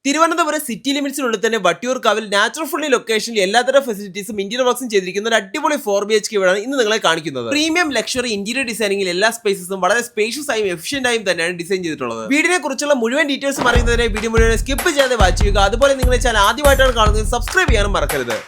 Thiruvananthapuram city ലിമിറ്റ്സിനുള്ളിൽ തന്നെ വട്ടിയൂർക്കാവിൽ natural friendly ലൊക്കേഷനിൽ എല്ലാത്തരം ഫെസിലിറ്റീസും ഇന്റീരിയർ വർക്സും ചെയ്തിരിക്കുന്ന ഒരു അടിപൊളി 4BHK വീടാണ് ഇന്ന് നിങ്ങളെ കാണിക്കുന്നത്. പ്രീമിയം ലക്ഷറി ഇന്റീരിയർ ഡിസൈനിങ്ങിൽ എല്ലാ സ്പേസസും വളരെ സ്പേഷ്യസ് ആയും എഫിഷ്യന്റ് ആയും തന്നെയാണ് ഡിസൈൻ ചെയ്തിട്ടുള്ളത്. വീടിനെ കുറിച്ചുള്ള മുഴുവൻ ഡീറ്റെയിൽസ് അറിയുന്നതിനെ വീഡിയോ മുഴുവൻ സ്കിപ്പ് ചെയ്യാതെ വാച്ച് ചെയ്യുക. അതുപോലെ നിങ്ങളെ ചാനൽ ആദ്യമായിട്ടാണ് കാണുന്നത് സബ്സ്ക്രൈബ് ചെയ്യാനും മറക്കരുത്.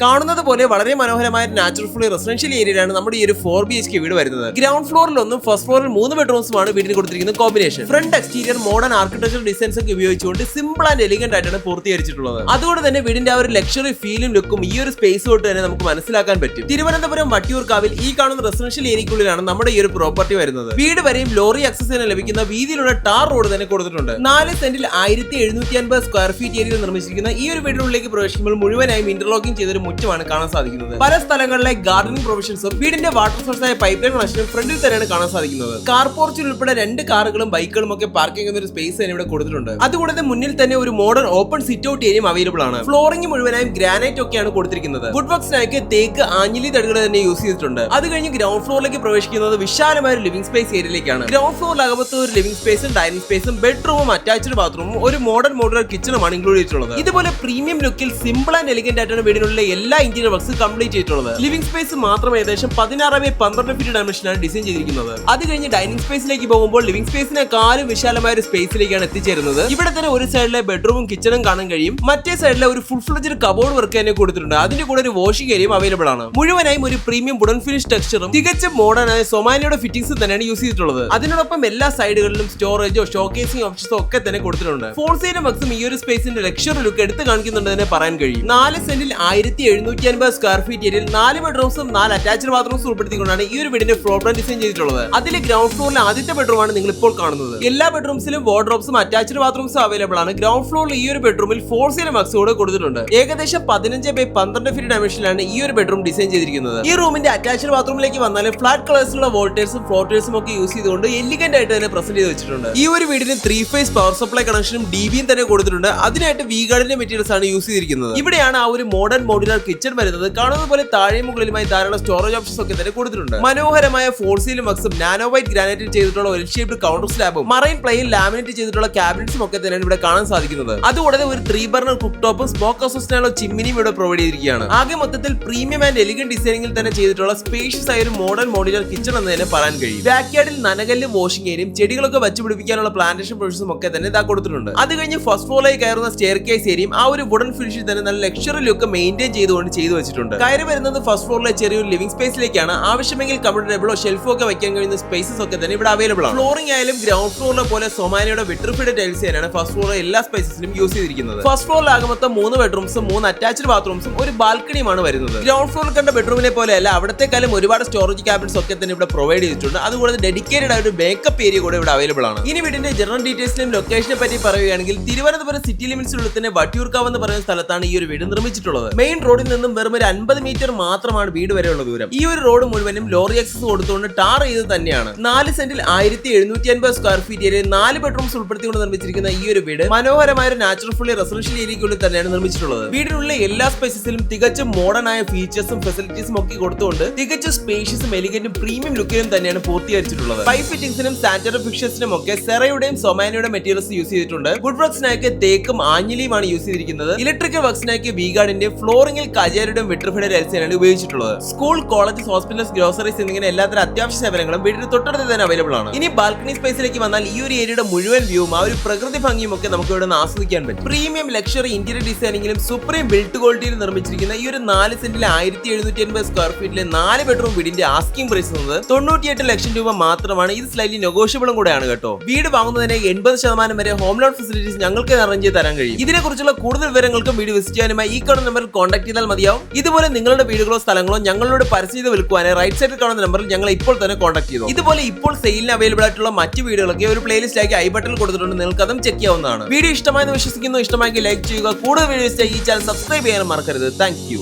കാണുന്നത് പോലെ വളരെ മനോഹരമായ നാച്ചുറൽ ഫ്രീ റെസിഡൻഷ്യൽ ഏരിയയിലാണ് നമ്മുടെ ഈ ഒരു 4BHK വീട് വരുന്നത്. ഗ്രൗണ്ട് ഫ്ലോറിൽ ഒന്നും ഫസ്റ്റ് ഫ്ലോറിൽ 3 ബെഡ്റൂംസുമാണ് വീടിന് കൊടുത്തിരിക്കുന്ന combination. Front exterior modern architecture designs ഒക്കെ ഉപയോഗിച്ചുകൊണ്ട് സിമ്പിൾ ആൻഡ് എലിഗന്റ് ആയിട്ടാണ് പൂർത്തീകരിച്ചിട്ടുള്ളത്. അതുകൊണ്ട് തന്നെ വീടിന്റെ ആ ഒരു ലക്ഷറി ഫീലും ലുക്കും ഈ ഒരു സ്പേസ് തൊട്ട് തന്നെ നമുക്ക് മനസ്സിലാക്കാൻ പറ്റും. തിരുവനന്തപുരം വട്ടിയൂർക്കാവിൽ ഈ കാണുന്ന റെസിഡൻഷ്യൽ ഏരിയക്കുള്ളിലാണ് നമ്മുടെ ഈ ഒരു പ്രോപ്പർട്ടി വരുന്നത്. വീട് വരെയും ലോറി ആക്സസിന് ലഭിക്കുന്ന വീതിയിലുള്ള ടാർ റോഡ് തന്നെ കൊടുത്തിട്ടുണ്ട്. 4 സെന്റിൽ 1750 സ്ക്വയർ ഫീറ്റ് ഏരിയയിൽ നിർമ്മിച്ചിരിക്കുന്ന ഈ ഒരു വീടിനുള്ളിലേക്ക് പ്രവേശിക്കുമ്പോൾ മുഴുവനായും ഇന്റർലോക്കിംഗ് ചെയ്തൊരു മുറ്റമാണ് കാണാൻ സാധിക്കുന്നത്. പല സ്ഥലങ്ങളിലെ ഗാർഡനിങ് പ്രൊവിഷൻസും വീടിന്റെ വാട്ടർ സോഴ്സായ പൈപ്പ് ലൈൻ കണക്ഷനും ഫ്രണ്ടിൽ തന്നെയാണ് കാണാൻ സാധിക്കുന്നത്. കാർ പോർച്ചിൽ ഉൾപ്പെടെ 2 കാറുകളും ബൈക്കുകളും ഒക്കെ പാർക്ക് ചെയ്യുന്ന ഒരു സ്പേസ് തന്നെ ഇവിടെ കൊടുത്തിട്ടുണ്ട്. അതുകൂടാതെ മുന്നിൽ തന്നെ ഒരു മോഡേൺ ഓപ്പൺ സിറ്റ് ഔട്ട് ഏരിയയും അവൈലബിൾ ആണ്. ഫ്ലോറിംഗ് മുഴുവനായും ഗ്രാനൈറ്റ് ഒക്കെയാണ് കൊടുത്തിരിക്കുന്നത്. വുഡ് വർക്സിനായി തേക്ക് ആഞ്ഞിലി തടികൾ തന്നെ യൂസ് ചെയ്തിട്ടുണ്ട്. അത് കഴിഞ്ഞ് ഗ്രൗണ്ട് ഫ്ലോറിലേക്ക് പ്രവേശിക്കുന്നത് വിശാലമായ ഒരു ലിവിംഗ് സ്പേസ് ഏരിയയിലേക്കാണ്. ഗ്രൗണ്ട് ഫ്ലോറിലകത്ത് ഒരു ലിവിംഗ് സ്പേസും ഡൈനിങ് സ്പേസും ബെഡ്റൂമും അറ്റാച്ച്ഡ് ബാത്റൂമും ഒരു മോഡേൺ മോഡുലർ കിച്ചണുമാണ് ഇൻക്ലൂഡ് ചെയ്തിട്ടുള്ളത്. ഇതുപോലെ പ്രീമിയം ലുക്കിൽ സിമ്പിൾ ആൻഡ് എലിഗന്റ് ആയിട്ടാണ് വീടിനുള്ള എല്ലാ ഇന്റീരിയർ വർക്സ് കംപ്ലീറ്റ് ചെയ്തിട്ടുള്ളത്. ലിവിംഗ് സ്പേസ് മാത്രം ഏകദേശം 16x12 ഫീറ്റ് ഡയമെൻഷനാണ് ഡിസൈൻ ചെയ്തിരിക്കുന്നത്. അത് കഴിഞ്ഞ് ഡൈനിങ് സ്പേസിലേക്ക് പോകുമ്പോൾ ലിവിംഗ് സ്പേസിനെക്കാളും വിശാലമായ ഒരു സ്പേസിലേക്കാണ് എത്തിച്ചേരുന്നത്. ഇവിടെ തന്നെ ഒരു സൈഡിലെ ബെഡ്റൂമും കിച്ചണും കാണാൻ കഴിയും. മറ്റേ സൈഡിലെ ഒരു ഫുൾ ഫ്ലെഡ്ജ് കബോർഡ് വർക്ക് തന്നെ കൊടുത്തിട്ടുണ്ട്. അതിന്റെ കൂടെ ഒരു വാഷിംഗ് ഏരിയയും അവൈലബിൾ ആണ്. മുഴുവനായും ഒരു പ്രീമിയം വുഡൻ ഫിനിഷ് ടെക്സ്ചറും തികച്ച മോഡേൺ ആയ സൊമാനിയുടെ ഫിറ്റിംഗ്സും തന്നെയാണ് യൂസ് ചെയ്തിട്ടുള്ളത്. അതിനോടൊപ്പം എല്ലാ സൈഡുകളിലും സ്റ്റോറേജോ ഷോക്കേസിംഗ് ഓപ്ഷൻസോ ഒക്കെ തന്നെ കൊടുത്തിട്ടുണ്ട്. ഫോൾ സൈഡ് വർക്സും ഈ ഒരു സ്പേസിന്റെ ലക്ഷറി ലുക്ക് എടുത്ത് കാണിക്കുന്നുണ്ടെന്ന് പറയാൻ കഴിയും. 4 സെന്റിൽ 1750 സ്ക്വയർ ഫീറ്റ് ഏരിയയിൽ 4 ബെഡ്റൂംസും 4 അറ്റാച്ച്ഡ് ബാത്റൂംസും ഉൾപ്പെടുത്തിക്കൊണ്ടാണ് ഈ ഒരു വീടിന്റെ ഫ്ലോർ പ്ലാൻ ഡിസൈൻ ചെയ്തിട്ടുള്ളത്. അതിൽ ഗ്രൗണ്ട് ഫ്ലോറിലെ ആദ്യത്തെ ബെഡ്റൂമാണ് നിങ്ങൾ ഇപ്പോൾ കാണുന്നത്. എല്ലാ ബെഡ്റൂംസിലും വാർഡ്രോബ്സും അറ്റാച്ച്ഡ് ബാത്റൂംസും അവൈലബിൾ ആണ്. ഗ്രൗണ്ട് ഫ്ലോറിൽ ഈ ഒരു ബെഡ്റൂമിൽ 4 സീലിംഗ് വർക്സ് കൂടെ കൊടുത്തിട്ടുണ്ട്. ഏകദേശം 15x12 ഫീറ്റ് ഡയമെൻഷനിലാണ് ഈ ഒരു ബെഡ്റൂം ഡിസൈൻ ചെയ്തിരിക്കുന്നത്. ഈ റൂമിന്റെ അറ്റാച്ച്ഡ് ബാത്റൂമിലേക്ക് വന്നാൽ ഫ്ലാറ്റ് കളേഴ്സിലുള്ള വോൾട്ടേഴ്സും ഫ്ലോട്ടേഴ്സും ഒക്കെ യൂസ് ചെയ്തുകൊണ്ട് എലിഗന്റ് ആയിട്ട് തന്നെ പ്രസന്റ് ചെയ്ത് വെച്ചിട്ടുണ്ട്. ഈ ഒരു വീടിന് 3 ഫേസ് പവർ സപ്ലൈ കണക്ഷനും DBയും തന്നെ കൊടുത്തിട്ടുണ്ട്. അതിനായിട്ട് വി ഗാർഡിന്റെ മെറ്റീരിയൽസ് ആണ് യൂസ് ചെയ്തിരിക്കുന്നത്. ഇവിടെയാണ് ആ ഒരു മോഡേൺ മോഡുലർ കിച്ചൺ വരുന്നത്. കാണുന്നത് പോലെ താഴെ മുകളിലുമായി ധാരാളം സ്റ്റോറേജ് ഓപ്ഷൻസ് ഒക്കെ തന്നെ കൊടുത്തിട്ടുണ്ട്. മനോഹരമായ 4 സീലിംഗ് വർക്സും നാനോ വൈറ്റ് ഗ്രാനൈറ്റിൽ ചെയ്തിട്ടുള്ള എൽ ഷേപ്ഡ് കൗണ്ടർ സ്ലാബും മറൈൻ പ്ലെയിൻ ലാമിനേറ്റ് ചെയ്തിട്ടുള്ള ക്യാബിനറ്റ്സും ഒക്കെ തന്നെയാണ് ഇവിടെ കാണാൻ സാധിക്കുന്നത്. അതുകൂടാതെ ഒരു 3 ബർണർ കുക്ക് ടോപ്പും സ്മോക്ക് അസോസിനുള്ള ചിമ്മിനിയും ഇവിടെ പ്രൊവൈഡ് ചെയ്തിരിക്കുകയാണ്. ആകെ മൊത്തത്തിൽ പ്രീമിയം ആൻഡ് എലിഗന്റ് ഡിസൈനിങ്ങിൽ തന്നെ ചെയ്തിട്ടുള്ള സ്പേഷ്യസ് ആയ ഒരു മോഡേൺ മോഡുലർ കിച്ചൺ എന്ന് തന്നെ പറയാൻ കഴിയും. ബാക്ക്യാർഡിൽ നനകല്ല് വാഷിംഗ് ഏരിയയും ചെടികളൊക്കെ വെച്ചുപിടിപ്പിക്കാനുള്ള പ്ലാന്റേഷൻ പ്രൊവിഷൻസും ഒക്കെ തന്നെ ഇതാ കൊടുത്തിട്ടുണ്ട്. അത് കഴിഞ്ഞ് ഫസ്റ്റ് ഫ്ലോറിലേക്ക് കയറുന്ന സ്റ്റെയർ കേസ് ഏരിയയും ആ ഒരു വുഡൻ ഫിനിഷിൽ തന്നെ നല്ല ലക്ഷറി ലുക്ക് മെയിൻറ്റെയിൻ ചെയ്തുകൊണ്ട് ചെയ്തു വെച്ചിട്ടുണ്ട്. കയറി വരുന്നത് ഫസ്റ്റ് ഫ്ലോറിലെ ചെറിയൊരു ലിവിംഗ് സ്പേസിലേക്കാണ്. ആവശ്യമെങ്കിൽ കമ്പ്യൂട്ടർ ടേബിളോ ഷെൽഫോ ഒക്കെ വെക്കാൻ കഴിയുന്ന സ്പേസസ് ഒക്കെ തന്നെ ഇവിടെ അവൈലബിൾ ആണ്. ഫ്ലോറിംഗ് ആയാലും ഗ്രൗണ്ട് ഫ്ലോറിലെ പോലെ സൊമാനിയുടെ വിട്രിഫൈഡ് ടൈൽസ് തന്നെയാണ് ഫസ്റ്റ് ഫ്ലോറിലെ എല്ലാ സ്പേസസിലും യൂസ് ചെയ്തിരിക്കുന്നത്. ഫസ്റ്റ് ഫ്ലോറിലാകെ മൊത്തം 3 ബെഡ്റൂംസും 3 അറ്റാച്ച്ഡ് ബാത്റൂംസും ഒരു ബാൽക്കണിയുമാണ് വരുന്നത്. ഗ്രൗണ്ട് ഫ്ലോറിൽ കണ്ട ബെഡ്റൂമിനെ പോലെയല്ല, അവിടത്തെക്കാളും ഒരുപാട് സ്റ്റോറേജ് ക്യാബിനറ്റ്സ് ഒക്കെ തന്നെ ഇവിടെ പ്രൊവൈഡ് ചെയ്തിട്ടുണ്ട്. അതുകൂടാതെ ഡെഡിക്കേറ്റഡ് ആയ ഒരു മേക്കപ്പ് ഏരിയ കൂടെ ഇവിടെ അവൈലബിൾ ആണ്. ഇനി വീടിന്റെ ജനറൽ ഡീറ്റെയിൽസിലും ലൊക്കേഷനെ പറ്റി പറയുകയാണെങ്കിൽ തിരുവനന്തപുരം സിറ്റി ലിമിറ്റ്സിനുള്ളിൽ തന്നെ വട്ടിയൂർക്കാവ് എന്ന് പറയുന്ന സ്ഥലത്താണ് ഈ ഒരു വീട് നിർമ്മിച്ചിട്ടുള്ളത്. മെയിൻ റോഡിൽ നിന്നും വെറും ഒരു 50 മീറ്റർ മാത്രമാണ് വീട് വരെയുള്ള ദൂരം. ഈ ഒരു റോഡ് മുഴുവനും ലോറി ആക്സസ് കൊടുത്തുകൊണ്ട് ടാർ ചെയ്ത് തന്നെയാണ്. 4 സെന്റിൽ 1750 സ്ക്വയർ ഫീറ്റ് ഏരിയയിൽ 4 ബെഡ്റൂംസ് ഉൾപ്പെടുത്തിക്കൊണ്ട് നിർമ്മിച്ചിരിക്കുന്ന ഈ ഒരു വീട് മനോഹരമായ ഒരു നാച്ചുറൽ ഫ്രീ റെസിഡൻഷ്യൽ ഏരിയയ്ക്കുള്ളിൽ തന്നെയാണ് നിർമ്മിച്ചിട്ടുള്ളത്. വീടിനുള്ള എല്ലാ സ്പേസസിലും തികച്ചും മോഡേൺ ആയ ഫീച്ചേഴ്സും ഫെസിലിറ്റീസും ഒക്കെ കൊടുത്തുകൊണ്ട് തികച്ച സ്പേഷ്യസും എലിഗന്റും പ്രീമിയം ലുക്കിലും തന്നെയാണ് പൂർത്തീകരിച്ചിട്ടുള്ളത്. പൈപ്പ് ഫിറ്റിംഗ്സിനും സാനിറ്ററി ഫിക്സേഴ്സിനും ഒക്കെ സെറയുടെയും സൊമാനിയുടെ മെറ്റീരിയൽസ് യൂസ് ചെയ്തിട്ടുണ്ട്. വുഡ് വർക്സിനായി തേക്കും ആഞ്ഞിലിയുമാണ് യൂസ് ചെയ്തിരിക്കുന്നത്. ഇലക്ട്രിക്കൽ വർക്സിനായി വി ഗാർഡിന്റെ ഫ്ലോറിംഗിൽ കജാരിയുടെയും വിട്രിഫൈഡ് ടൈൽസാണ് ഉപയോഗിച്ചിട്ടുള്ളത്. സ്കൂൾ, കോളേജ്, ഹോസ്പിറ്റൽസ്, ഗ്രോസറീസ് എന്നിങ്ങനെ എല്ലാത്തരം അത്യാവശ്യ സേവനങ്ങളും വീടിന് തൊട്ടടുത്ത് തന്നെ അവൈലബിൾ ആണ്. ഇനി ബാൽക്കണി സ്പേസിലേക്ക് വന്നാൽ ഈ ഒരു ഏരിയയുടെ മുഴുവൻ വ്യൂവും ആ ഒരു പ്രകൃതി ഭംഗിയും ഒക്കെ നമുക്ക് ഇവിടെ നിന്ന് ആസ്വദിക്കാൻ പറ്റും. പ്രീമിയം ലക്ഷറി ഇന്റീരിയർ ഡിസൈനിങ്ങിലും സുപ്രീം ബിൽഡ് ക്വാളിറ്റിയിൽ നിർമ്മിച്ചിരിക്കുന്ന ഈ ഒരു 4 സെന്റിൽ 1750 സ്ക്വയർ ഫീറ്റിലെ 4 ബെഡ്റൂം വീടിന്റെ ആസ്കിംഗ് പ്രൈസ് എന്നത് 98 ലക്ഷം രൂപ മാത്രമാണ്. ഇത് സ്ലൈറ്റ്ലി നെഗോഷ്യബിളും കൂടെയാണ് കേട്ടോ. വീട് വാങ്ങുന്നതിന് 80% വരെ ഹോം ലോൺ ഫെസിലിറ്റീസ് ഞങ്ങൾക്ക് അറേഞ്ച് ചെയ്ത് തരാൻ കഴിയും. ഇതിനെക്കുറിച്ചുള്ള കൂടുതൽ വിവരങ്ങൾക്കും വീഡിയോ വിസിറ്റ് ചെയ്യാനുമായി ഈ കാണുന്ന നമ്പറിൽ കോൺടാക്ട് ചെയ്താൽ മതിയാവും. ഇതുപോലെ നിങ്ങളുടെ വീടുകളോ സ്ഥലങ്ങളോ ഞങ്ങളോട് പരസ്യം ചെയ്ത് വിൽക്കുവാനായി റൈറ്റ് സൈഡിൽ കാണുന്ന നമ്പറിൽ ഞങ്ങൾ ഇപ്പോൾ തന്നെ കോൺടാക്ട് ചെയ്തു. ഇതുപോലെ ഇപ്പോൾ സെയിലിന് അവൈലബിൾ ആയിട്ടുള്ള മറ്റ് വീഡിയോകളൊക്കെ ഒരു പ്ലേലിസ്റ്റിലേക്ക് ഐ ബട്ടണിൽ കൊടുത്തിട്ടുണ്ട്. നിങ്ങൾക്ക് അതും ചെക്ക് ചെയ്യാവുന്നതാണ്. വീഡിയോ ഇഷ്ടമായെന്ന് വിശ്വസിക്കുന്നു. ഇഷ്ടമായെങ്കിൽ ലൈക്ക് ചെയ്യുക. കൂടുതൽ വീഡിയോസ് ഈ ചാനൽ സബ്സ്ക്രൈബ് ചെയ്യാനും മറക്കരുത്. Thank you.